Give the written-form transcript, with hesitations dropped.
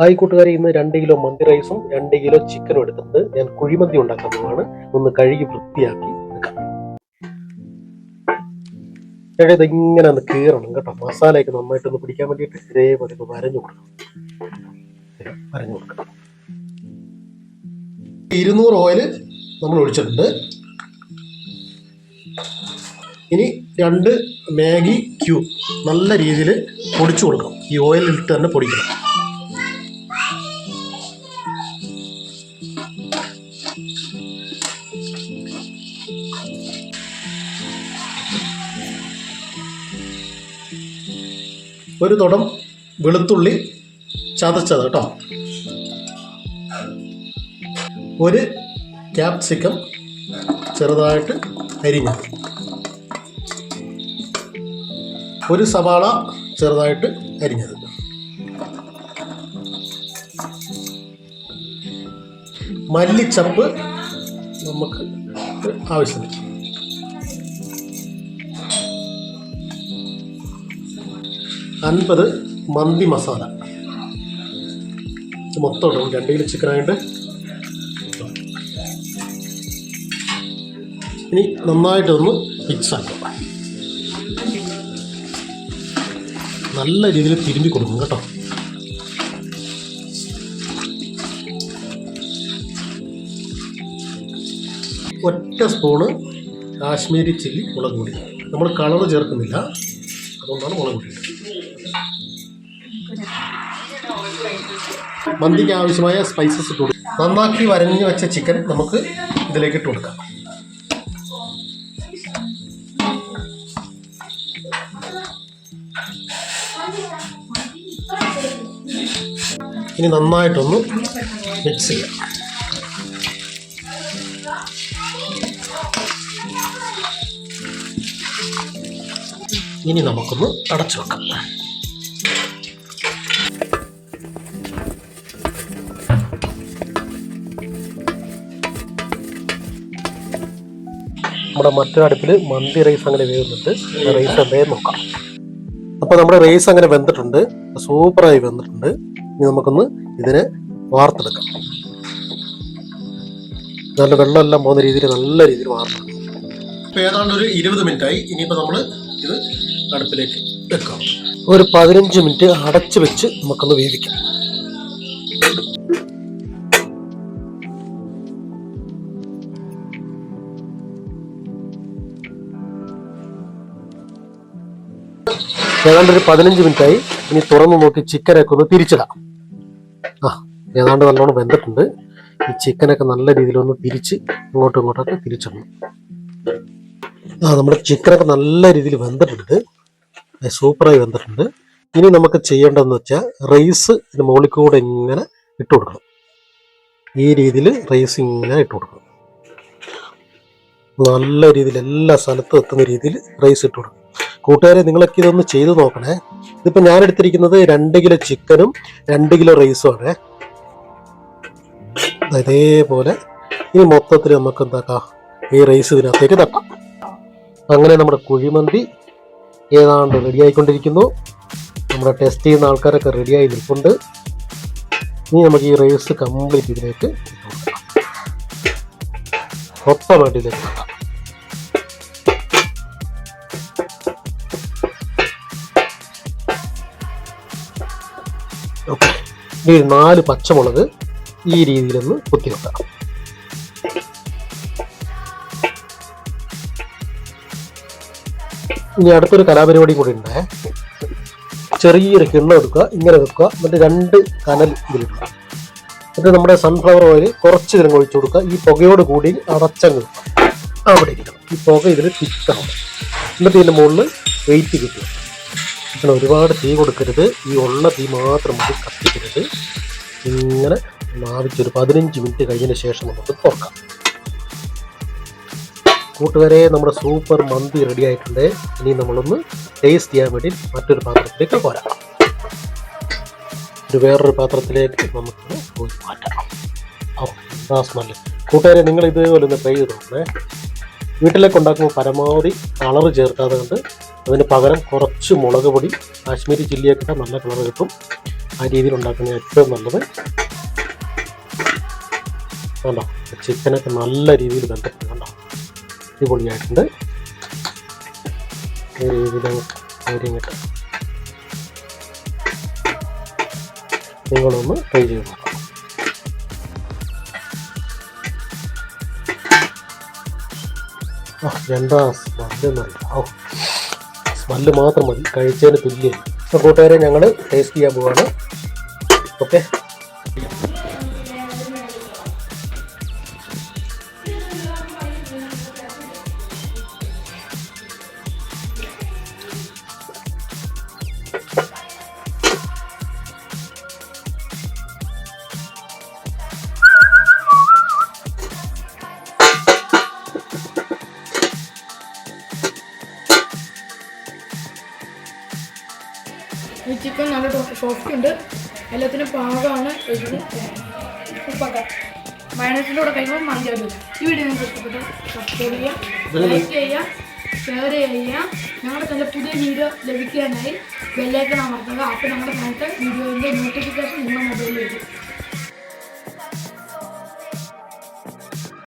Hi കൂട്ടുകാരെ, ഇന്ന് 2 kilo മന്തി റൈസും 2 കിലോ ചിക്കനും എടുത്തിട്ടുണ്ട്. ഞാൻ കുഴിമന്തി ഉണ്ടാക്കാൻ പോവാണ്. ഒന്ന് കഴുകി വൃത്തിയാക്കി എടുക്കാം. ഇതിങ്ങനെ ഒന്ന് കീറണം കേട്ടോ. മസാലയൊക്കെ നന്നായിട്ടൊന്ന് പിടിക്കാൻ വേണ്ടിയിട്ട് ഇതേപോലെ ഒന്ന് വരഞ്ഞു കൊടുക്കണം. 200 ഓയിൽ നമ്മൾ ഒഴിച്ചിട്ടുണ്ട്. ഇനി 2 മാഗി ക്യൂബ് നല്ല രീതിയിൽ പൊടിച്ചു കൊടുക്കണം. ഈ ഓയിലിട്ട് തന്നെ പൊടിക്കണം. ഒരു തുടം വെളുത്തുള്ളി ചതച്ചത് കേട്ടോ. ഒരു ക്യാപ്സിക്കം ചെറുതായിട്ട് അരിഞ്ഞത്. ഒരു സവാള ചെറുതായിട്ട് അരിഞ്ഞത്. മല്ലിച്ചപ്പ് നമുക്ക് ആവശ്യമില്ല. $50 മന്തി മസാല മൊത്തം ഇടും. 2 കിലോ ചിക്കനായിട്ട്. ഇനി നന്നായിട്ടൊന്ന് മിക്സ് ആക്കാം. നല്ല രീതിയിൽ തിരുമ്പി കൊടുക്കും കേട്ടോ. ഒറ്റ സ്പൂണ് കാശ്മീരി ചില്ലി മുളക് പൊടി. നമ്മൾ കളർ ചേർക്കുന്നില്ല, അതുകൊണ്ടാണ് മുളക് പൊടി. മന്തിക്ക് ആവശ്യമായ സ്പൈസസ് ഇട്ട് കൊടുക്കും. നന്നാക്കി വരഞ്ഞു വെച്ച ചിക്കൻ നമുക്ക് ഇതിലേക്ക് ഇട്ട് കൊടുക്കാം. ഇനി നന്നായിട്ടൊന്ന് മിക്സ് ചെയ്യാം. ഇനി നമുക്കൊന്ന് അടച്ചു വെക്കാം. നമ്മുടെ മറ്റൊരു അടുപ്പിൽ മന്തി റൈസ് അങ്ങനെ വേവുന്നുണ്ട്. റൈസ് എന്തേ നോക്കാം. അപ്പോൾ നമ്മുടെ റൈസ് അങ്ങനെ വെന്തിട്ടുണ്ട്, സൂപ്പറായി വെന്തിട്ടുണ്ട്. ഇനി നമുക്കൊന്ന് ഇതിനെ വാർത്തെടുക്കാം. നല്ല വെള്ളമെല്ലാം പോകുന്ന രീതിയിൽ നല്ല രീതിയിൽ വാർത്തെടുക്കാം. ഇപ്പോൾ ഏതാണ്ട് ഒരു 20 മിനിറ്റായി. ഇനിയിപ്പോൾ നമ്മൾ ഇത് അടുപ്പിലേക്ക് വെക്കാം. ഒരു 15 മിനിറ്റ് അടച്ച് വെച്ച് നമുക്കൊന്ന് വേവിക്കാം. ഏതാണ്ട് ഒരു 15 മിനിറ്റായി. ഇനി തുറന്നു നോക്കി ചിക്കനൊക്കെ ഒന്ന് തിരിച്ചിടാം. ഏതാണ്ട് നല്ലോണം വെന്തിട്ടുണ്ട്. ഈ ചിക്കനൊക്കെ നല്ല രീതിയിലൊന്ന് തിരിച്ച് ഇങ്ങോട്ടും ഇങ്ങോട്ടൊക്കെ തിരിച്ചിടണം. നമ്മുടെ ചിക്കനൊക്കെ നല്ല രീതിയിൽ വെന്തിട്ടുണ്ട്, സൂപ്പറായി വെന്തിട്ടുണ്ട്. ഇനി നമുക്ക് ചെയ്യേണ്ടതെന്ന് വെച്ചാൽ റൈസ് ഇതിന് മുകളിൽ കൂടെ ഇങ്ങനെ ഇട്ട് കൊടുക്കണം. ഈ രീതിയിൽ റൈസ് ഇങ്ങനെ ഇട്ട് കൊടുക്കണം. നല്ല രീതിയിൽ എല്ലാ സ്ഥലത്തും എത്തുന്ന രീതിയിൽ റൈസ് ഇട്ട് കൊടുക്കണം. കൂട്ടുകാരെ, നിങ്ങളൊക്കെ ഇതൊന്ന് ചെയ്ത് നോക്കണേ. ഇതിപ്പോൾ ഞാൻ എടുത്തിരിക്കുന്നത് 2 കിലോ ചിക്കനും 2 കിലോ റൈസും ആണ്. ഇതേപോലെ ഇനി മൊത്തത്തിൽ നമുക്ക് എന്താക്കാം, ഈ റൈസ് ഇതിനകത്തേക്ക് തട്ടാം. അങ്ങനെ നമ്മുടെ കുഴിമന്തി ഏതാണ്ട് റെഡി ആയിക്കൊണ്ടിരിക്കുന്നു. നമ്മുടെ ടെസ്റ്റ് ചെയ്യുന്ന ആൾക്കാരൊക്കെ റെഡിയായി നിൽപ്പുണ്ട്. ഇനി നമുക്ക് ഈ റൈസ് കംപ്ലീറ്റ് ഇതിലേക്ക് ഒപ്പമായിട്ട് ഇതിലേക്ക് തട്ടാം. ഓക്കെ, ഇനി 4 പച്ചമുളക് ഈ രീതിയിലൊന്ന് കുത്തി വെക്കാം. ഇനി അടുത്തൊരു കലാപരിപാടി കൂടി ഉണ്ട്. ചെറിയൊരു കിണ്ണം എടുക്കുക, ഇങ്ങനെ വെക്കുക, എന്നിട്ട് 2 കനൽ ഇതിലിടുക. എന്നിട്ട് നമ്മുടെ സൺഫ്ലവർ ഓയിൽ കുറച്ച് ഇതിലും ഒഴിച്ചു കൊടുക്കുക. ഈ പുകയോട് കൂടി അടച്ചങ്ങ് അവിടെ ഇരിക്കണം. ഈ പുക ഇതിൽ തിക്കണം. എന്നിട്ട് ഇതിൻ്റെ മുകളിൽ വെയിറ്റ് കിട്ടുക. അങ്ങനെ ഒരുപാട് തീ കൊടുക്കരുത്, ഈ ഉള്ള തീ മാത്രം മതി, കത്തിക്കരുത്. ഇങ്ങനെ ആവശ്യം 15 മിനിറ്റ് കഴിഞ്ഞതിന് ശേഷം നമുക്ക് തുറക്കാം. കൂട്ടുകാരെ, നമ്മുടെ സൂപ്പർ മന്തി റെഡി ആയിട്ടുണ്ട്. ഇനി നമ്മളൊന്ന് ടേസ്റ്റ് ചെയ്യാൻ വേണ്ടി മറ്റൊരു പാത്രത്തിലേക്ക് പോരാം. വേറൊരു പാത്രത്തിലേക്ക് നമുക്ക് പോയി മാറ്റാം. എന്താ സ്മെല്ല്! കൂട്ടുകാരെ, നിങ്ങൾ ഇതേപോലെ ഒന്ന് ട്രൈ ചെയ്ത് നോക്കണേ. വീട്ടിലേക്ക് ഉണ്ടാക്കുമ്പോൾ പരമാവധി കളർ ചേർക്കാതെ കൊണ്ട് അതിന് പകരം കുറച്ച് മുളക് പൊടി, കാശ്മീരി ചില്ലിയൊക്കെ ഇട്ടാൽ നല്ല കളർ കിട്ടും. ആ രീതിയിൽ ഉണ്ടാക്കുന്ന ഏറ്റവും നല്ലത്. കണ്ടോ ചിക്കനൊക്കെ നല്ല രീതിയിൽ വെന്തിട്ടുണ്ട്. കണ്ടോ അടിപൊളിയായിട്ടുണ്ട്. ഈ രീതിയിൽ കാര്യം കിട്ടും. നിങ്ങളൊന്ന് ട്രൈ ചെയ്ത് നോക്കാം. എന്താ സ്മെല്ലെന്നറിയാം. സ്മെല്ല് മാത്രം മതി, കഴിച്ചതിന് തുല്യം. അപ്പോൾ കൂട്ടുകാരെ ഞങ്ങൾ ടേസ്റ്റ് ചെയ്യാൻ പോവാണ്. ഓക്കെ, ഈ ചിക്കൻ നല്ല സോഫ്റ്റ് ഉണ്ട്, എല്ലാത്തിനും പാകമാണ്. ഉപ്പൊക്കെ മയണൈസിൻ്റെ കൂടെ കഴിയുമ്പോൾ മതിയാവില്ല. ഈ വീഡിയോ നിങ്ങൾക്ക് ഇഷ്ടപ്പെട്ടു സബ്സ്ക്രൈബ് ചെയ്യുക, ലൈക്ക് ചെയ്യുക, ഷെയർ ചെയ്യുക. ഞങ്ങളുടെ നല്ല പുതിയ വീഡിയോ ലഭിക്കാനായി ബെല്ലൈക്കൺ അമർത്തുക. അപ്പോൾ ഞങ്ങളുടെ അടുത്ത വീഡിയോയുടെ നോട്ടിഫിക്കേഷൻ നിങ്ങളുടെ മൊബൈലിൽ വരും.